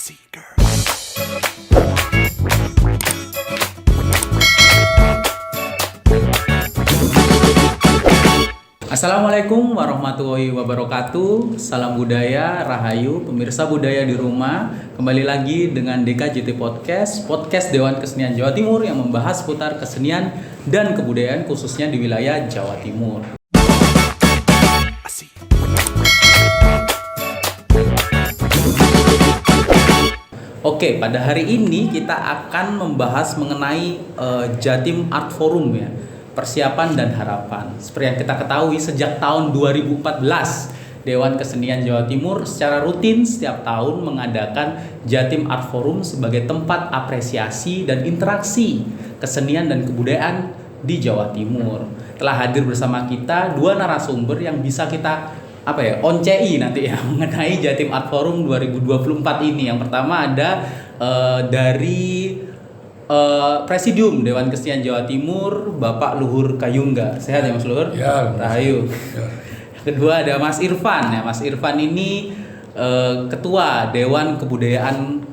Assalamualaikum warahmatullahi wabarakatuh. Salam budaya, rahayu, pemirsa budaya di rumah. Kembali lagi dengan DKJT Podcast, podcast Dewan Kesenian Jawa Timur yang membahas seputar kesenian dan kebudayaan khususnya di wilayah Jawa Timur. Oke, pada hari ini kita akan membahas mengenai Jatim Art Forum ya. Persiapan dan harapan. Seperti yang kita ketahui sejak tahun 2014, Dewan Kesenian Jawa Timur secara rutin setiap tahun mengadakan Jatim Art Forum sebagai tempat apresiasi dan interaksi kesenian dan kebudayaan di Jawa Timur. Telah hadir bersama kita dua narasumber yang bisa kita oncei nanti ya mengenai Jatim Art Forum 2024 ini. Yang pertama ada dari Presidium Dewan Kesenian Jawa Timur, Bapak Luhur Kayungga. Sehat ya Mas Luhur? Ya. Rahayu. Ya. Kedua ada Mas Irfan ya. Mas Irfan ini Ketua Dewan Kebudayaan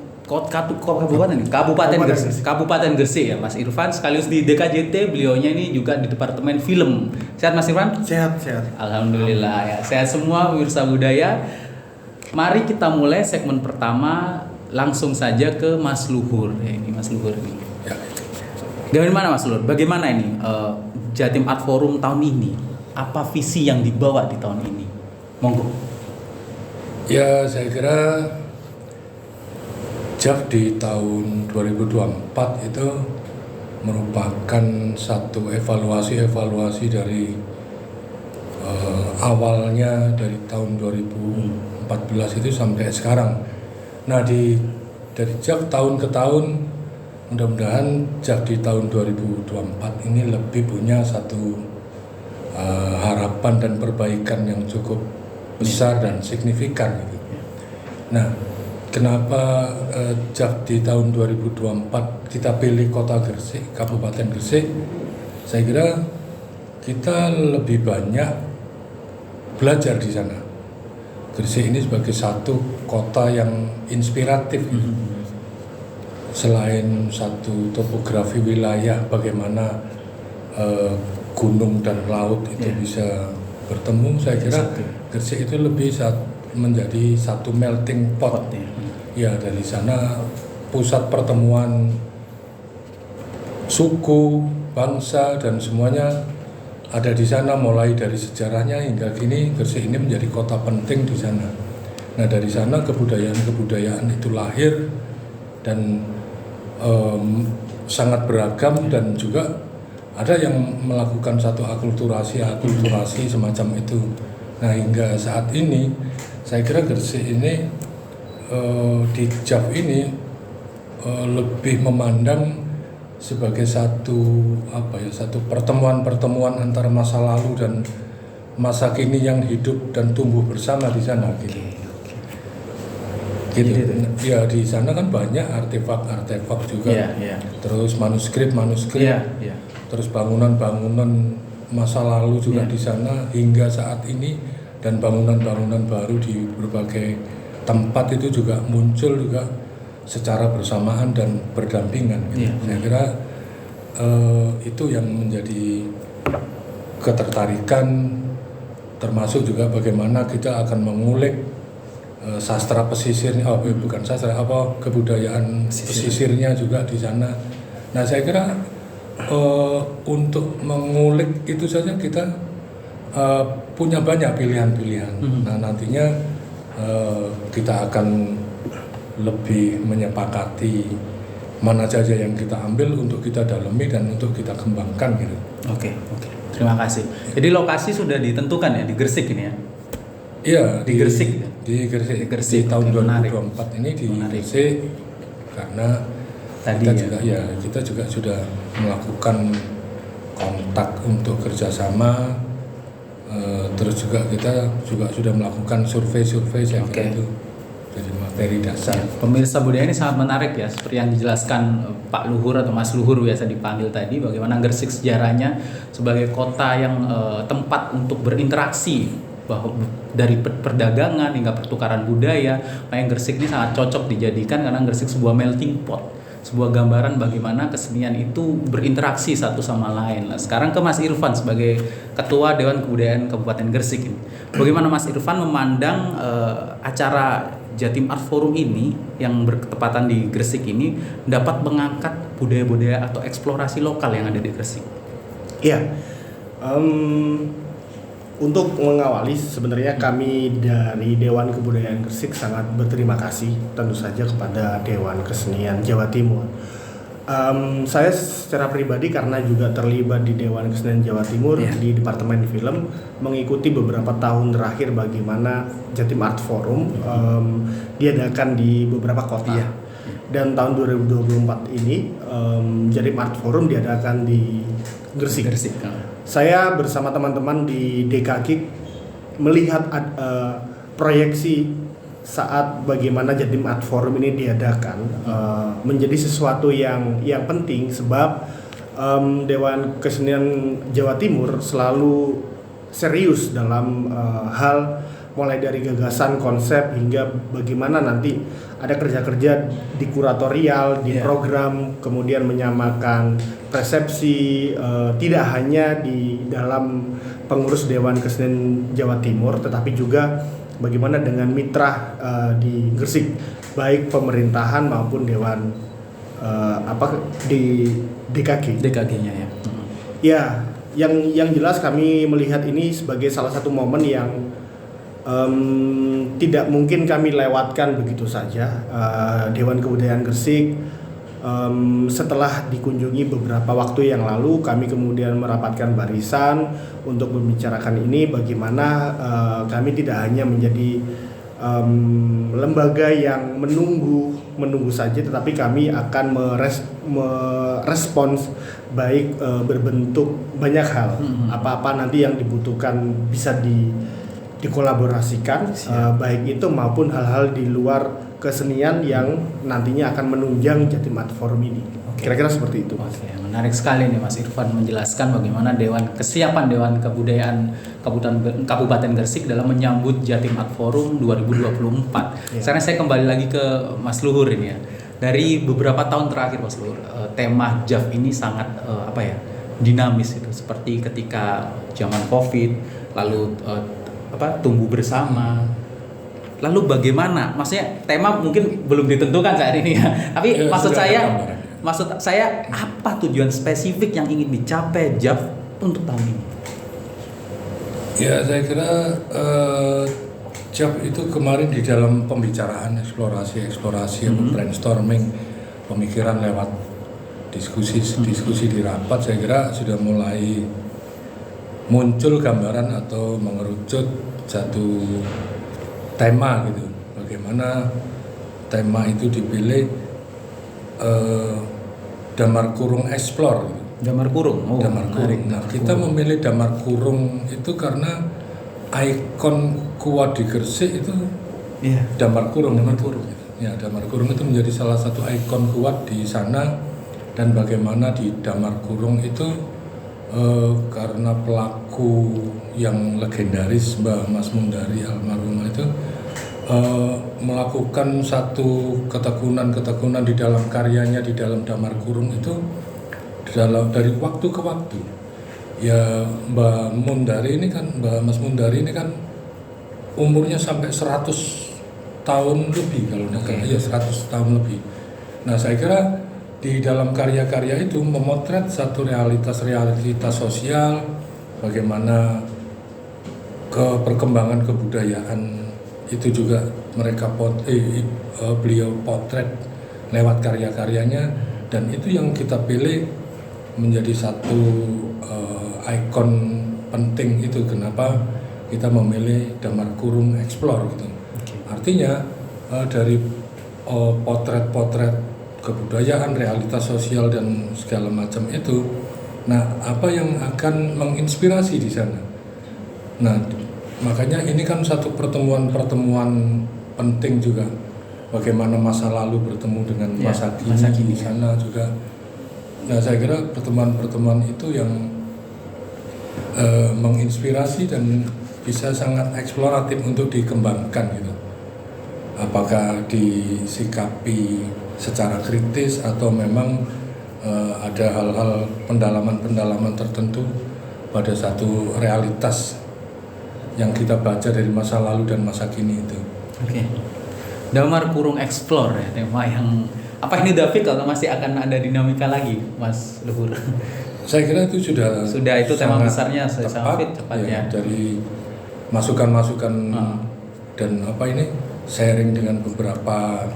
Kabupaten Gresik ya. Mas Irfan sekaligus di DKJT, beliaunya ini juga di Departemen Film. Sehat Mas Irfan? Sehat. Alhamdulillah ya. Sehat semua pemirsa budaya. Mari kita mulai segmen pertama, langsung saja ke Mas Luhur. Ini Mas Luhur ini. Ya. Bagaimana Mas Luhur? Bagaimana ini Jatim Art Forum tahun ini? Apa visi yang dibawa di tahun ini? Monggo. Ya, saya kira JAF di tahun 2024 itu merupakan satu evaluasi dari awalnya dari tahun 2014 itu sampai sekarang. Nah, dari JAF tahun ke tahun, mudah-mudahan JAF di tahun 2024 ini lebih punya satu harapan dan perbaikan yang cukup besar dan signifikan gitu. Nah, kenapa JAF di tahun 2024 kita pilih Kota Gresik, Kabupaten Gresik? Saya kira kita lebih banyak belajar di sana. Gresik ini sebagai satu kota yang inspiratif. Selain satu topografi wilayah, bagaimana gunung dan laut itu bisa bertemu, saya kira Gresik itu lebih menjadi satu melting pot. Ya, dari sana pusat pertemuan suku, bangsa dan semuanya ada di sana, mulai dari sejarahnya hingga kini Gresik ini menjadi kota penting di sana. Nah, dari sana kebudayaan itu lahir dan sangat beragam, dan juga ada yang melakukan satu akulturasi semacam itu. Nah, hingga saat ini saya kira Gresik ini di JAF ini lebih memandang sebagai satu pertemuan antara masa lalu dan masa kini yang hidup dan tumbuh bersama di sana gitu. Ya, di sana kan banyak artefak juga. Terus manuskrip, terus bangunan masa lalu juga di sana hingga saat ini, dan bangunan baru di berbagai tempat itu juga muncul juga secara bersamaan dan berdampingan gitu. Saya kira itu yang menjadi ketertarikan, termasuk juga bagaimana kita akan mengulik sastra pesisirnya, kebudayaan pesisirnya juga di sana. Nah, saya kira untuk mengulik itu saja kita punya banyak pilihan-pilihan. Nah, nantinya kita akan lebih menyepakati mana saja yang kita ambil untuk kita dalami dan untuk kita kembangkan gitu. Oke. Terima kasih. Jadi lokasi sudah ditentukan ya di Gresik ini ya? Iya, di Gresik. Di Gresik tahun 2024 ini di Gresik, karena kita juga sudah melakukan kontak untuk kerjasama, terus juga kita sudah melakukan survei saya kira itu jadi materi dasar. Pemirsa budaya ini sangat menarik ya, seperti yang dijelaskan Pak Luhur atau Mas Luhur biasa dipanggil tadi, bagaimana Gresik sejarahnya sebagai kota yang tempat untuk berinteraksi bahwa dari perdagangan hingga pertukaran budaya, makanya Gresik ini sangat cocok dijadikan karena Gresik sebuah melting pot, sebuah gambaran bagaimana kesenian itu berinteraksi satu sama lain. Nah, sekarang ke Mas Irfan sebagai Ketua Dewan Kebudayaan Kabupaten Gresik ini. Bagaimana Mas Irfan memandang acara Jatim Art Forum ini yang bertepatan di Gresik ini dapat mengangkat budaya-budaya atau eksplorasi lokal yang ada di Gresik? Iya. Untuk mengawali sebenarnya kami dari Dewan Kebudayaan Gresik sangat berterima kasih tentu saja kepada Dewan Kesenian Jawa Timur. Saya secara pribadi karena juga terlibat di Dewan Kesenian Jawa Timur di Departemen Film, mengikuti beberapa tahun terakhir bagaimana Jatim Art Forum diadakan di beberapa kota. Dan tahun 2024 ini Jatim Art Forum diadakan di Gresik. Saya bersama teman-teman di DKK melihat proyeksi saat bagaimana Jatim Art Forum ini diadakan menjadi sesuatu yang penting sebab Dewan Kesenian Jawa Timur selalu serius dalam hal mulai dari gagasan, konsep hingga bagaimana nanti ada kerja-kerja di kuratorial, di program, kemudian menyamakan persepsi tidak hanya di dalam pengurus Dewan Kesenian Jawa Timur, tetapi juga bagaimana dengan mitra di Gresik, baik pemerintahan maupun Dewan di DKK. DKK-nya ya. Ya, yang jelas kami melihat ini sebagai salah satu momen yang tidak mungkin kami lewatkan begitu saja. Dewan Kebudayaan Gresik setelah dikunjungi beberapa waktu yang lalu, kami kemudian merapatkan barisan untuk membicarakan ini bagaimana kami tidak hanya menjadi lembaga yang menunggu saja, tetapi kami akan merespons baik berbentuk banyak hal. Apa-apa nanti yang dibutuhkan bisa dikolaborasikan, baik itu maupun hal-hal di luar kesenian yang nantinya akan menunjang Jatim Art Forum ini. Kira-kira seperti itu. Oke, menarik sekali nih Mas Irfan menjelaskan bagaimana kesiapan Dewan Kebudayaan Kabupaten Gresik dalam menyambut Jatim Art Forum 2024. Sekarang saya kembali lagi ke Mas Luhur ini ya. Dari beberapa tahun terakhir Mas Luhur, tema JAF ini sangat dinamis itu. Seperti ketika zaman Covid, lalu tumbuh bersama. Lalu bagaimana? Maksudnya tema mungkin belum ditentukan saat ini ya. Tapi maksud saya apa tujuan spesifik yang ingin dicapai JAF untuk tahun ini? Ya, saya kira JAF itu kemarin di dalam pembicaraan eksplorasi brainstorming, pemikiran lewat diskusi di rapat, saya kira sudah mulai muncul gambaran atau mengerucut satu tema gitu. Bagaimana tema itu dipilih Damar Kurung Explore gitu. Damar Kurung. Damar Kurung. Nah, kita memilih Damar Kurung itu karena ikon kuat di Gresik itu Damar Kurung. Ya, Damar Kurung itu menjadi salah satu ikon kuat di sana, dan bagaimana di Damar Kurung itu karena pelaku yang legendaris Mbak Mas Mundari almarhumah itu melakukan satu ketekunan di dalam karyanya di dalam Damar Kurung itu dari waktu ke waktu. Ya, Mbak Mas Mundari ini kan umurnya sampai 100 tahun lebih kalau nggak salah, ya 100 tahun lebih. Nah, saya kira di dalam karya-karya itu memotret satu realitas sosial, bagaimana perkembangan kebudayaan itu juga beliau potret lewat karya-karyanya, dan itu yang kita pilih menjadi satu ikon penting itu. Kenapa kita memilih Damar Kurung Explore gitu. Artinya dari potret-potret kebudayaan, realitas sosial dan segala macam itu. Nah, apa yang akan menginspirasi di sana? Nah, makanya ini kan satu pertemuan penting juga. Bagaimana masa lalu bertemu dengan masa kini di sana juga. Nah, saya kira pertemuan itu yang menginspirasi dan bisa sangat eksploratif untuk dikembangkan gitu. Apakah disikapi secara kritis atau memang ada hal-hal pendalaman-pendalaman tertentu pada satu realitas yang kita baca dari masa lalu dan masa kini itu. Oke. Damar Kurung Explore ya, tema yang apa ini David atau masih akan ada dinamika lagi, Mas Luhur? Saya kira itu sudah itu tema sangat besarnya sangat tepat ya. Dari masukan-masukan dan sharing dengan beberapa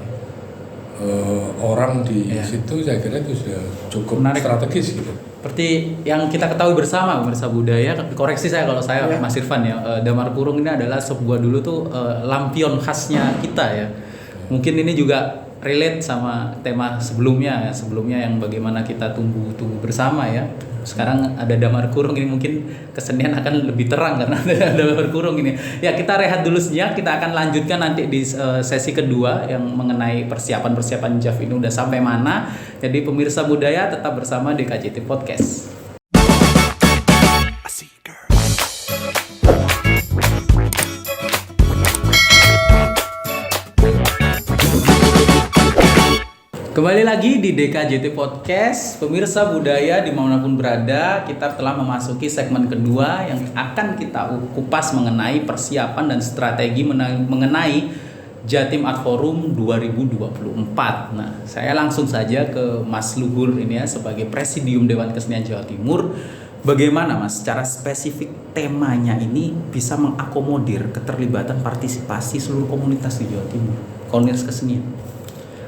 orang di situ, saya kira itu sudah cukup menarik, strategis gitu. Seperti yang kita ketahui bersama pemirsa budaya, koreksi saya kalau saya Mas Irfan ya, Damar Kurung ini adalah sebuah dulu tuh lampion khasnya kita ya. Mungkin ini juga relate sama tema sebelumnya yang bagaimana kita tumbuh bersama ya. Sekarang ada Damar Kurung ini, mungkin kesenian akan lebih terang karena ada Damar Kurung ini. Ya, kita rehat dulu sejenak, kita akan lanjutkan nanti di sesi kedua yang mengenai persiapan JAV ini udah sampai mana. Jadi pemirsa budaya tetap bersama di KJT Podcast. Kembali lagi di DKJT Podcast, pemirsa budaya dimanapun berada, kita telah memasuki segmen kedua yang akan kita kupas mengenai persiapan dan strategi mengenai Jatim Art Forum 2024. Nah, saya langsung saja ke Mas Luhur ini ya, sebagai Presidium Dewan Kesenian Jawa Timur. Bagaimana Mas, secara spesifik temanya ini bisa mengakomodir keterlibatan partisipasi seluruh komunitas di Jawa Timur, komunitas kesenian?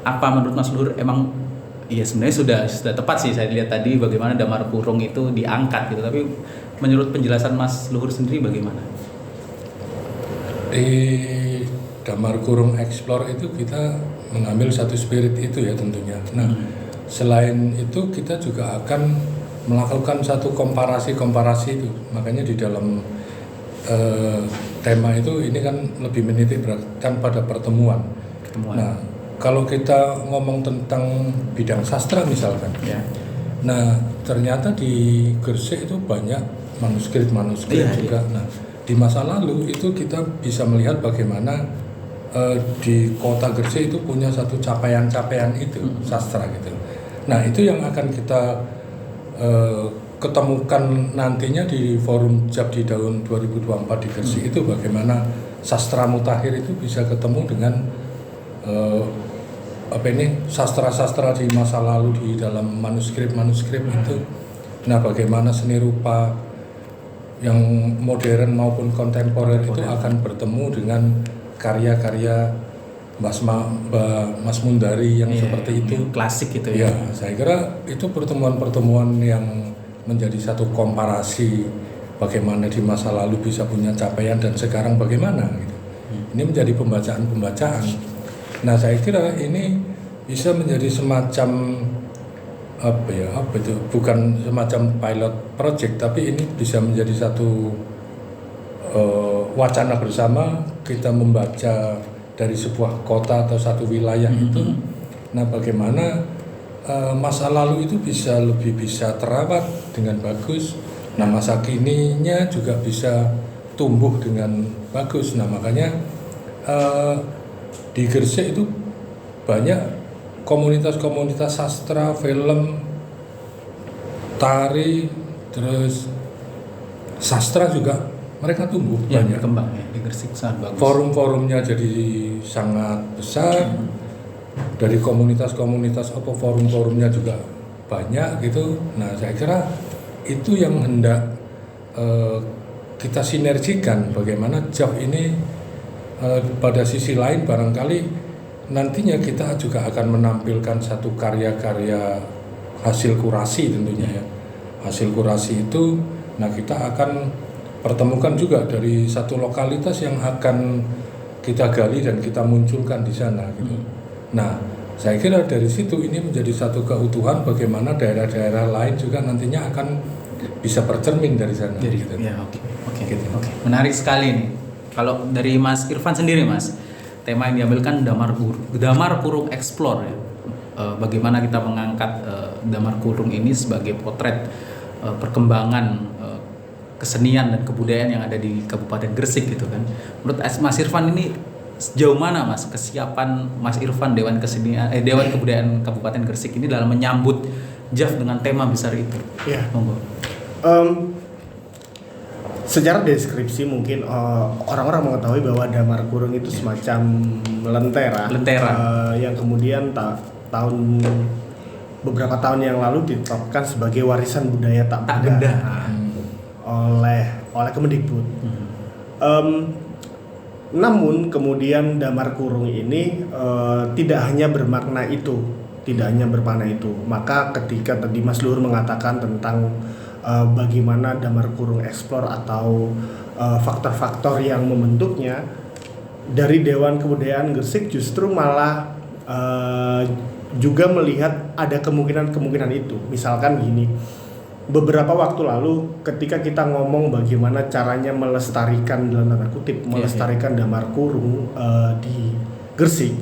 Apa menurut Mas Luhur emang sebenarnya sudah tepat sih, saya lihat tadi bagaimana Damar Kurung itu diangkat gitu, tapi menurut penjelasan Mas Luhur sendiri bagaimana? Di Damar Kurung Explore itu kita mengambil satu spirit itu ya tentunya. Nah, selain itu kita juga akan melakukan satu komparasi itu. Makanya di dalam tema itu ini kan lebih menitik beratkan pada pertemuan. Nah, kalau kita ngomong tentang bidang sastra misalkan, nah ternyata di Gresik itu banyak manuskrip juga. Nah, di masa lalu itu kita bisa melihat bagaimana di kota Gresik itu punya satu capaian-capaian itu sastra gitu. Nah, itu yang akan kita ketemukan nantinya di forum JAV di tahun 2024 di Gresik itu, bagaimana sastra mutakhir itu bisa ketemu dengan sastra-sastra di masa lalu di dalam manuskrip itu. Nah, bagaimana seni rupa yang modern maupun kontemporer itu akan bertemu dengan karya-karya Mas Mundari yang seperti itu, klasik gitu ya. Saya kira itu pertemuan-pertemuan yang menjadi satu komparasi bagaimana di masa lalu bisa punya capaian dan sekarang bagaimana gitu. Ini menjadi pembacaan. Nah, saya kira ini bisa menjadi semacam bukan semacam pilot project, tapi ini bisa menjadi satu wacana bersama kita membaca dari sebuah kota atau satu wilayah itu. Nah, bagaimana masa lalu itu lebih bisa terawat dengan bagus. Nah, masa kininya juga bisa tumbuh dengan bagus. Nah, makanya di Gresik itu banyak komunitas-komunitas sastra, film, tari, terus sastra juga mereka tumbuh banyak. Berkembang ya, di Gresik sangat bagus. Forum-forumnya jadi sangat besar. Dari komunitas-komunitas forum-forumnya juga banyak gitu. Nah, saya kira itu yang hendak kita sinergikan, bagaimana JAV ini pada sisi lain barangkali nantinya kita juga akan menampilkan satu karya-karya hasil kurasi tentunya ya. Hasil kurasi itu, nah kita akan pertemukan juga dari satu lokalitas yang akan kita gali dan kita munculkan di sana gitu. Nah, saya kira dari situ ini menjadi satu keutuhan bagaimana daerah-daerah lain juga nantinya akan bisa bercermin dari sana. Gitu. Ya, oke. Menarik sekali nih. Kalau dari Mas Irfan sendiri, Mas, tema yang diambilkan Damar Kurung Explore ya. Bagaimana kita mengangkat Damar Kurung ini sebagai potret perkembangan kesenian dan kebudayaan yang ada di Kabupaten Gresik gitu kan. Menurut Mas Irfan ini sejauh mana Mas kesiapan Mas Irfan Dewan Kebudayaan Kabupaten Gresik ini dalam menyambut JAF dengan tema besar itu? Ya. Monggo. Secara deskripsi mungkin orang-orang mengetahui bahwa damar kurung itu semacam lentera. Yang kemudian beberapa tahun yang lalu ditetapkan sebagai warisan budaya tak benda oleh Kemendikbud. Namun kemudian damar kurung ini tidak hanya bermakna itu, Maka ketika tadi Mas Luhur mengatakan tentang bagaimana damar kurung eksplor atau faktor-faktor yang membentuknya, dari Dewan Kebudayaan Gresik justru malah juga melihat ada kemungkinan itu. Misalkan gini, beberapa waktu lalu ketika kita ngomong bagaimana caranya melestarikan dalam tanda kutip melestarikan damar kurung di Gresik,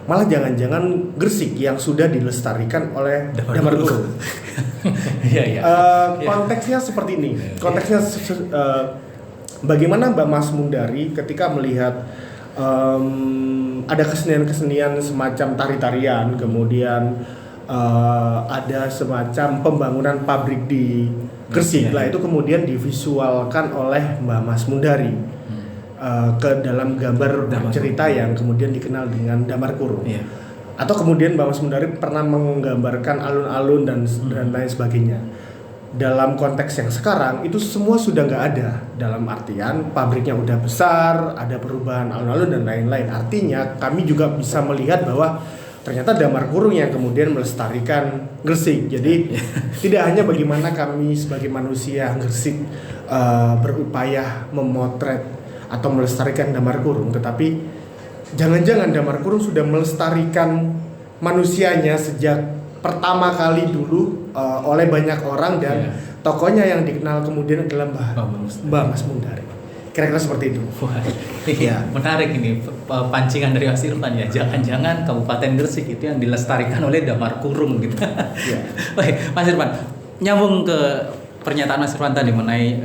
malah jangan-jangan Gresik yang sudah dilestarikan oleh damar kurung. Konteksnya seperti ini. Konteksnya bagaimana Mbak Mas Mundari ketika melihat ada kesenian-kesenian semacam tari-tarian, kemudian ada semacam pembangunan pabrik di Gresik lah, itu kemudian divisualkan oleh Mbak Mas Mundari ke dalam gambar cerita yang kemudian dikenal dengan damar kurung. Atau kemudian Mbak Mas Mundari pernah menggambarkan alun-alun dan lain sebagainya. Dalam konteks yang sekarang itu semua sudah nggak ada, dalam artian pabriknya udah besar, ada perubahan alun-alun dan lain-lain. Artinya kami juga bisa melihat bahwa ternyata damar kurung yang kemudian melestarikan Gresik. Jadi tidak hanya bagaimana kami sebagai manusia Gresik berupaya memotret atau melestarikan damar kurung, tetapi jangan-jangan damar kurung sudah melestarikan manusianya sejak pertama kali dulu oleh banyak orang, dan tokohnya yang dikenal kemudian adalah Mbak Mas Mundari. Kira-kira seperti itu. Wah, menarik ini pancingan dari Mas Irfan ya. Jangan-jangan Kabupaten Gresik itu yang dilestarikan oleh damar kurung gitu. Baik, Mas Irfan, nyambung ke pernyataan Mas Irfan tadi mengenai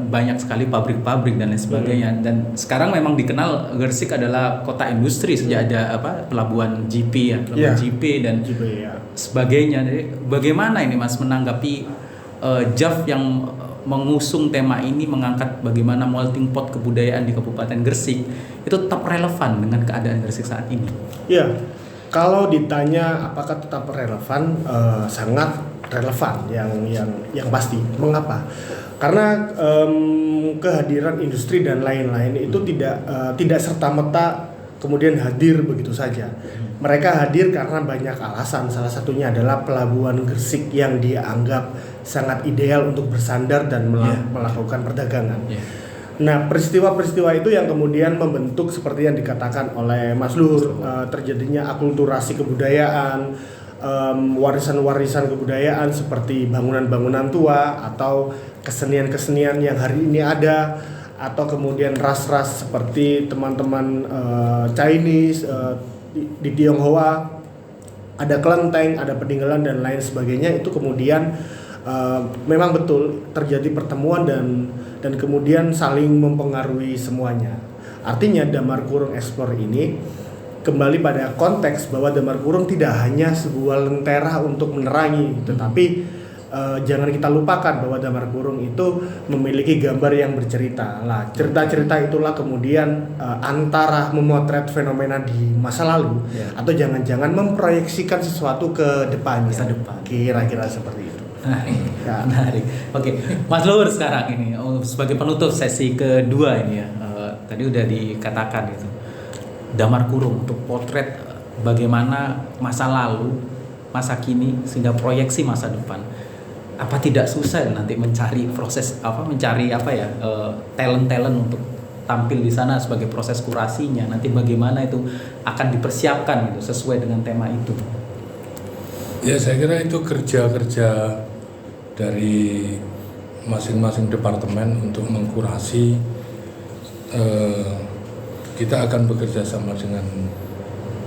banyak sekali pabrik-pabrik dan lain sebagainya, dan sekarang memang dikenal Gresik adalah kota industri sejak ada pelabuhan GP GP dan sebagainya. Jadi bagaimana ini Mas menanggapi JAF yang mengusung tema ini, mengangkat bagaimana melting pot kebudayaan di Kabupaten Gresik itu tetap relevan dengan keadaan Gresik saat ini? Ya, kalau ditanya apakah tetap relevan, sangat relevan yang pasti. Mengapa? Karena kehadiran industri dan lain-lain itu tidak serta-merta kemudian hadir begitu saja. Mereka hadir karena banyak alasan. Salah satunya adalah pelabuhan Gresik yang dianggap sangat ideal untuk bersandar dan melakukan perdagangan. Nah, peristiwa-peristiwa itu yang kemudian membentuk seperti yang dikatakan oleh Mas Luhur, terjadinya akulturasi kebudayaan, warisan-warisan kebudayaan seperti bangunan-bangunan tua atau kesenian-kesenian yang hari ini ada, atau kemudian ras-ras seperti teman-teman Chinese di Tionghoa, ada kelenteng, ada peninggalan dan lain sebagainya. Itu kemudian memang betul terjadi pertemuan dan kemudian saling mempengaruhi semuanya. Artinya damar kurung eksplor ini kembali pada konteks bahwa damar kurung tidak hanya sebuah lentera untuk menerangi, tetapi jangan kita lupakan bahwa damar kurung itu memiliki gambar yang bercerita. Lah, cerita-cerita itulah kemudian antara memotret fenomena di masa lalu atau jangan-jangan memproyeksikan sesuatu ke depannya. Masa depan. Kira-kira seperti itu. Menarik. Oke, Mas Luhur sekarang ini sebagai penutup sesi kedua ini ya. Tadi udah dikatakan itu. Damar kurung untuk potret bagaimana masa lalu, masa kini sehingga proyeksi masa depan. Apa tidak susah nanti mencari talent-talent untuk tampil di sana sebagai proses kurasinya, nanti bagaimana itu akan dipersiapkan gitu sesuai dengan tema itu? Ya, saya kira itu kerja-kerja dari masing-masing departemen untuk mengkurasi. Kita akan bekerja sama dengan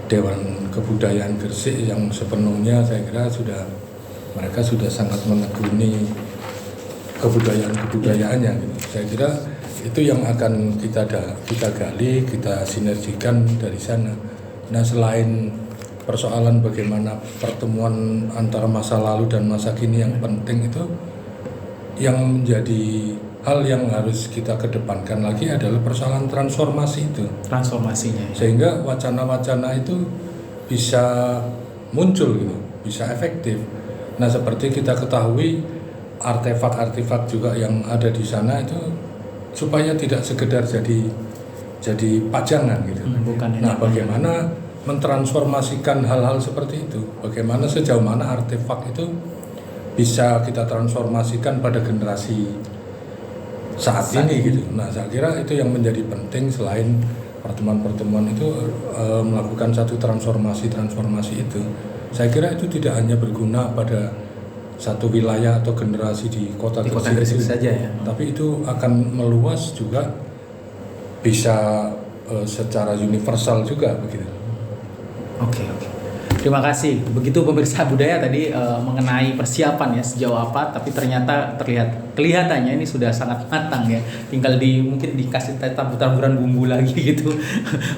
Dewan Kebudayaan Gresik yang sepenuhnya saya kira mereka sudah sangat menekuni kebudayaan-kebudayaannya gitu. Saya kira itu yang akan kita gali, kita sinergikan dari sana. Nah, selain persoalan bagaimana pertemuan antara masa lalu dan masa kini yang penting itu, yang menjadi hal yang harus kita kedepankan lagi adalah persoalan transformasi itu. Transformasinya. Sehingga wacana-wacana itu bisa muncul gitu, bisa efektif. Nah, seperti kita ketahui artefak-artefak juga yang ada di sana itu supaya tidak sekedar jadi pajangan gitu. Bukan Nah, bagaimana mentransformasikan hal-hal seperti itu? Bagaimana sejauh mana artefak itu bisa kita transformasikan pada generasi saat ini gitu. Nah, saya kira itu yang menjadi penting selain pertemuan-pertemuan itu melakukan satu transformasi itu. Saya kira itu tidak hanya berguna pada satu wilayah atau generasi di kota Gresik saja ya. Tapi itu akan meluas juga, bisa secara universal juga begitu. Oke. Terima kasih. Begitu pemirsa budaya tadi mengenai persiapan ya sejauh apa, tapi ternyata kelihatannya ini sudah sangat matang ya. Tinggal mungkin dikasih taburan bumbu lagi gitu.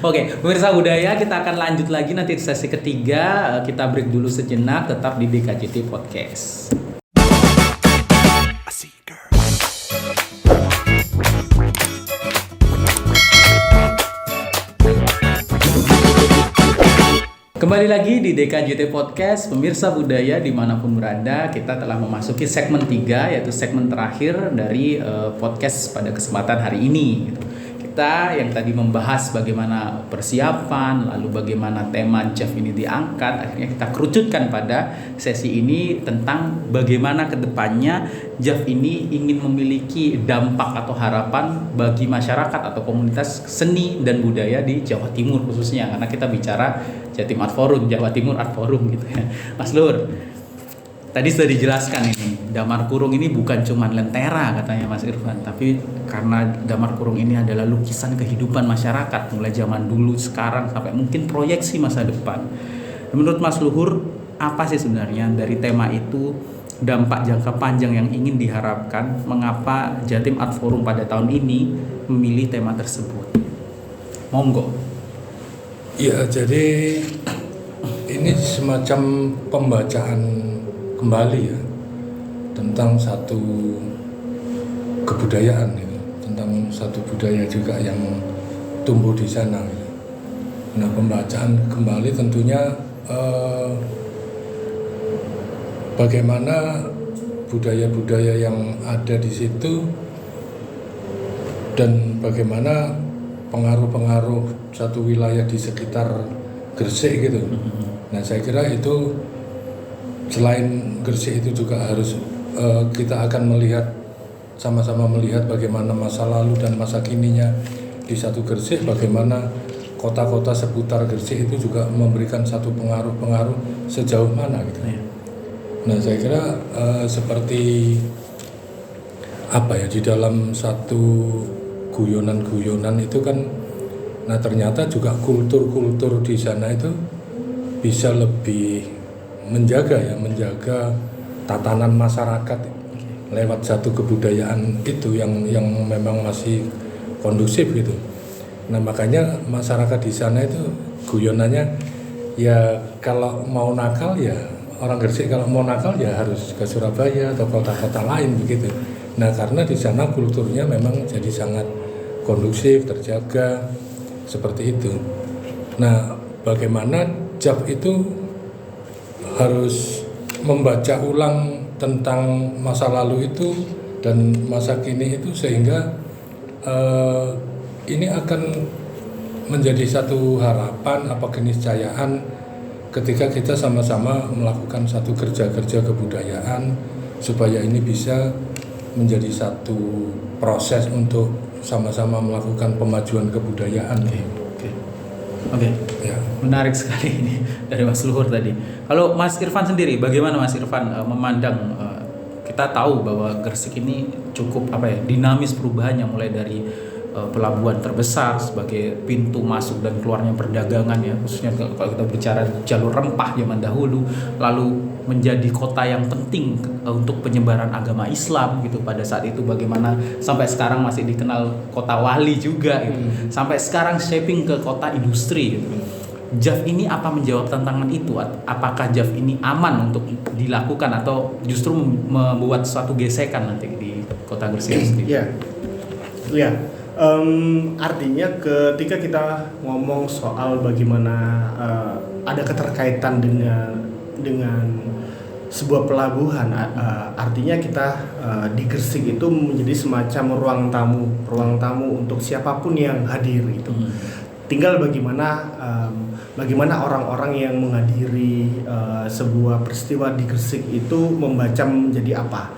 Oke, pemirsa budaya, kita akan lanjut lagi nanti di sesi ketiga. Kita break dulu sejenak, tetap di DKJT Podcast. Kembali lagi di DKJT Podcast, pemirsa budaya dimanapun berada, kita telah memasuki segmen 3, yaitu segmen terakhir dari podcast pada kesempatan hari ini. Kita yang tadi membahas bagaimana persiapan, lalu bagaimana tema JAV ini diangkat, akhirnya kita kerucutkan pada sesi ini tentang bagaimana kedepannya JAV ini ingin memiliki dampak atau harapan bagi masyarakat atau komunitas seni dan budaya di Jawa Timur khususnya, karena kita bicara Jatim Art Forum, Jawa Timur Art Forum gitu ya. Mas Lur, tadi sudah dijelaskan ini, Damar Kurung ini bukan cuma lentera katanya Mas Irfan, tapi karena Damar Kurung ini adalah lukisan kehidupan masyarakat mulai zaman dulu, sekarang, sampai mungkin proyeksi masa depan. Menurut Mas Luhur, apa sih sebenarnya dari tema itu, dampak jangka panjang yang ingin diharapkan, mengapa Jatim Art Forum pada tahun ini memilih tema tersebut? Monggo. Ya, jadi ini semacam pembacaan kembali ya tentang satu kebudayaan gitu, tentang satu budaya juga yang tumbuh di sana gitu. Nah, pembacaan kembali tentunya bagaimana budaya-budaya yang ada di situ dan bagaimana pengaruh-pengaruh satu wilayah di sekitar Gresik gitu. Nah, saya kira itu selain Gresik itu juga harus kita akan sama-sama melihat bagaimana masa lalu dan masa kininya di satu Gresik, bagaimana kota-kota seputar Gresik itu juga memberikan satu pengaruh-pengaruh sejauh mana gitu. Nah, saya kira seperti apa ya, di dalam satu guyonan-guyonan itu kan, nah ternyata juga kultur-kultur di sana itu bisa lebih menjaga tatanan masyarakat lewat satu kebudayaan itu yang memang masih kondusif gitu. Nah, makanya masyarakat di sana itu guyonannya ya, kalau mau nakal ya orang Gresik, kalau mau nakal ya harus ke Surabaya atau kota-kota lain begitu. Nah, karena di sana kulturnya memang jadi sangat kondusif, terjaga seperti itu. Nah, bagaimana JAV itu harus membaca ulang tentang masa lalu itu dan masa kini itu, sehingga ini akan menjadi satu harapan, apa keniscayaan ketika kita sama-sama melakukan satu kerja-kerja kebudayaan supaya ini bisa menjadi satu proses untuk sama-sama melakukan pemajuan kebudayaan. Oke. Ya. Menarik sekali ini dari Mas Luhur tadi. Kalau Mas Irfan sendiri, bagaimana Mas Irfan memandang? Kita tahu bahwa Gresik ini cukup dinamis perubahannya, mulai dari pelabuhan terbesar, sebagai pintu masuk dan keluarnya perdagangan ya, khususnya kalau kita bicara jalur rempah zaman dahulu, lalu menjadi kota yang penting untuk penyebaran agama Islam gitu pada saat itu, bagaimana sampai sekarang masih dikenal kota wali juga gitu, sampai sekarang shaping ke kota industri gitu. JAF ini apa menjawab tantangan itu? Apakah JAF ini aman untuk dilakukan atau justru membuat suatu gesekan nanti di kota Gresik sendiri? Ya. Artinya ketika kita ngomong soal bagaimana ada keterkaitan dengan sebuah pelabuhan, artinya kita di Gresik itu menjadi semacam ruang tamu untuk siapapun yang hadir itu. Tinggal bagaimana orang-orang yang menghadiri sebuah peristiwa di Gresik itu membaca menjadi apa.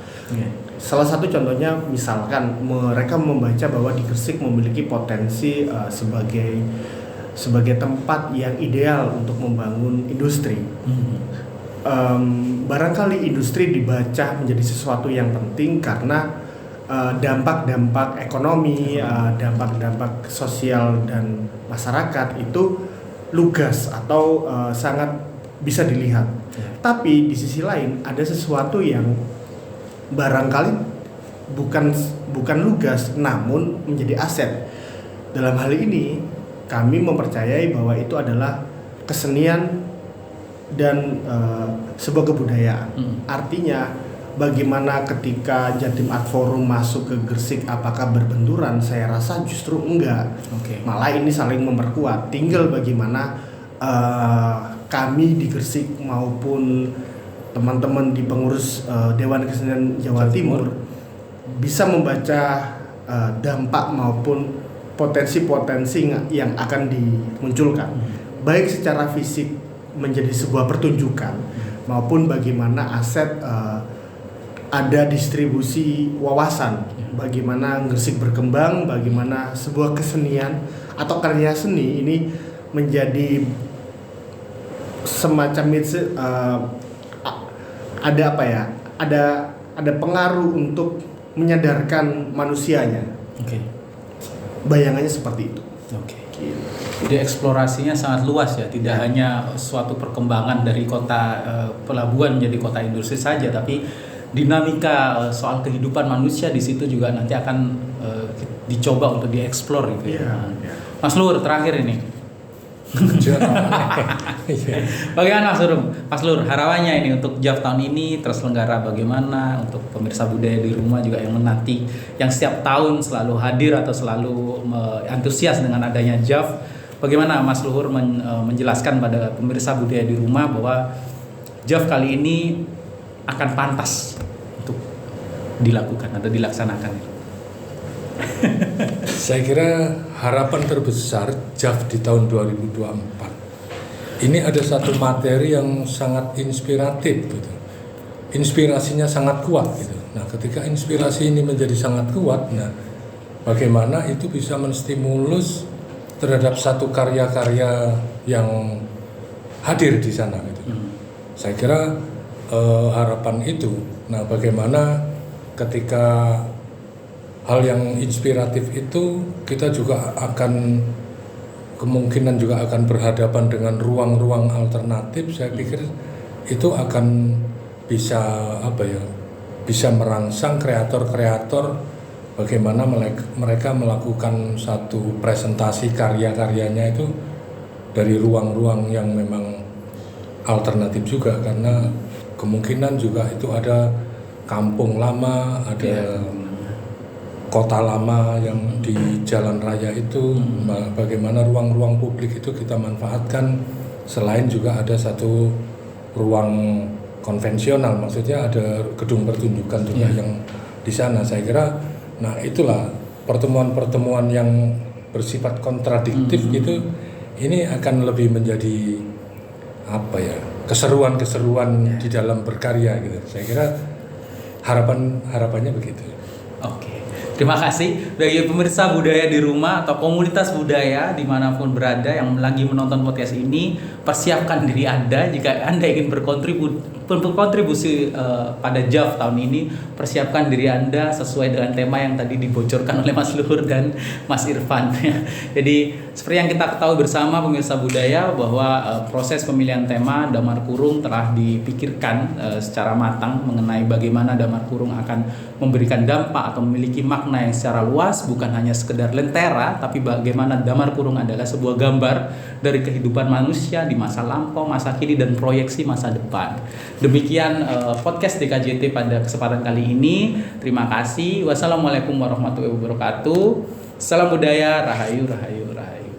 Salah satu contohnya misalkan mereka membaca bahwa di Gresik memiliki potensi sebagai tempat yang ideal untuk membangun industri. Barangkali industri dibaca menjadi sesuatu yang penting karena dampak-dampak ekonomi, dampak-dampak sosial dan masyarakat itu lugas atau sangat bisa dilihat. Tapi di sisi lain ada sesuatu yang barangkali bukan lugas namun menjadi aset. Dalam hal ini kami mempercayai bahwa itu adalah kesenian dan sebuah kebudayaan. Artinya bagaimana ketika Jatim Art Forum masuk ke Gresik, apakah berbenturan? Saya rasa justru enggak. Malah ini saling memperkuat. Tinggal bagaimana kami di Gresik maupun teman-teman di pengurus Dewan Kesenian Jawa Timur bisa membaca dampak maupun potensi-potensi yang akan dimunculkan, baik secara fisik menjadi sebuah pertunjukan maupun bagaimana aset ada distribusi wawasan, bagaimana Gresik berkembang, bagaimana sebuah kesenian atau karya seni ini menjadi semacam ada pengaruh untuk menyadarkan manusianya. Bayangannya seperti itu. Jadi eksplorasinya sangat luas ya, tidak hanya suatu perkembangan dari kota pelabuhan menjadi kota industri saja, tapi dinamika soal kehidupan manusia di situ juga nanti akan dicoba untuk dieksplor gitu ya. Mas Lur, terakhir ini. Bagaimana Mas Lur, harapannya ini untuk JAF tahun ini terselenggara bagaimana, untuk pemirsa budaya di rumah juga yang menanti, yang setiap tahun selalu hadir atau selalu antusias dengan adanya JAF, bagaimana Mas Luhur menjelaskan pada pemirsa budaya di rumah bahwa JAF kali ini akan pantas untuk dilakukan atau dilaksanakan? Saya kira harapan terbesar JAF di tahun 2024 ini ada satu materi yang sangat inspiratif gitu. Inspirasinya sangat kuat gitu. Nah, ketika inspirasi ini menjadi sangat kuat, nah bagaimana itu bisa menstimulus terhadap satu karya-karya yang hadir di sana gitu. Saya kira harapan itu. Nah, bagaimana ketika hal yang inspiratif itu kita juga akan kemungkinan juga akan berhadapan dengan ruang-ruang alternatif. Saya pikir itu akan bisa bisa merangsang kreator-kreator bagaimana mereka melakukan satu presentasi karya-karyanya itu dari ruang-ruang yang memang alternatif juga, karena kemungkinan juga itu ada kampung lama, ada kota lama yang di jalan raya itu, bagaimana ruang-ruang publik itu kita manfaatkan. Selain juga ada satu ruang konvensional, maksudnya ada gedung pertunjukan juga yang di sana. Saya kira, nah itulah pertemuan-pertemuan yang bersifat kontradiktif gitu, ini akan lebih menjadi keseruan-keseruan di dalam berkarya gitu. Saya kira harapannya begitu. Terima kasih bagi pemirsa budaya di rumah atau komunitas budaya dimanapun berada yang lagi menonton podcast ini. Persiapkan diri Anda jika Anda ingin berkontribusi pada JAV tahun ini. Persiapkan diri Anda sesuai dengan tema yang tadi dibocorkan oleh Mas Luhur dan Mas Irfan. Jadi seperti yang kita ketahui bersama pemirsa budaya bahwa proses pemilihan tema Damar Kurung telah dipikirkan secara matang mengenai bagaimana Damar Kurung akan memberikan dampak atau memiliki makna yang secara luas, bukan hanya sekedar lentera, tapi bagaimana Damar Kurung adalah sebuah gambar dari kehidupan manusia di masa lampau, masa kini, dan proyeksi masa depan. Demikian podcast DKJT pada kesempatan kali ini. Terima kasih. Wassalamualaikum warahmatullahi wabarakatuh. Salam budaya, rahayu, rahayu, rahayu.